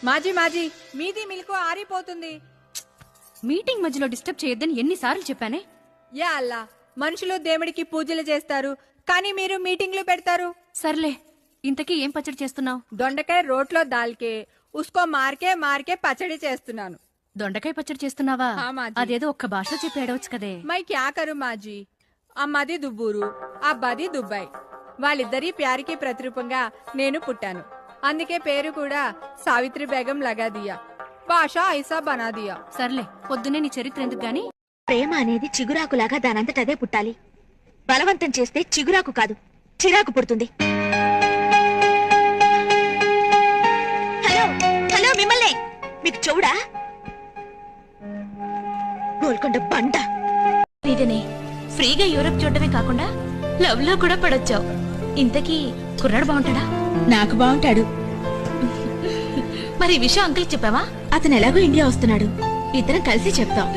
మాజీ మాజీ మీది మిల్కు ఆరిపోతుంది. మీటింగ్ మధ్యలో డిస్టర్బ్ చేయొద్దని ఎన్నిసార్లు చెప్పానే? యా అల్లా, మనుషులు దేవుడికి పూజలు చేస్తారు, కానీ మీరు మీటింగ్లు పెడతారు. సర్లే, ఇంతకీ ఏం పచ్చడి చేస్తున్నావు? దొండకాయ రోట్లో దాల్కే ఉస్కో మార్కే పచ్చడి చేస్తున్నాను. దొండకాయ పచ్చడి చేస్తున్నావా? హా మాజీ. అదేదో ఒక్క భాషలో చెప్పి ఏడవచ్చు కదే. మై క్యా కరు మాజీ, అమ్మది దుబ్బూరు, అబ్బాది దుబ్బాయి. వాళ్ళిద్దరి ప్యారికి ప్రతిరూపంగా నేను పుట్టాను. అందుకే పేరు కూడా సావిత్రి బేగం లగా దియా, భాష ఐసా బనా దియా. సర్లే, పొద్దునే నీ చరిత్ర ఎందుకు గాని. ప్రేమ అనేది చిగురాకులాగా దానంతటదే పుట్టాలి. బలవంతం చేస్తే చిగురాకు కాదు, చిరాకు పుడుతుంది. హలో హలో, మిమ్మల్ని. మీకు చెవుడా? గోల్కొండ బండ. ఇదనే ఫ్రీగా యూరప్ చూడటమే కాకుండా లవ్ లో కూడా పడొచ్చావు. ఇంతకీ కుర్రాడు బాగుంటాడా? నాకు బాగుంటాడు. మరి ఈ విషయం అంకుల్ చెప్పావా? అతను ఎలాగో ఇండియా వస్తున్నాడు, ఇద్దరం కలిసి చెప్తాం.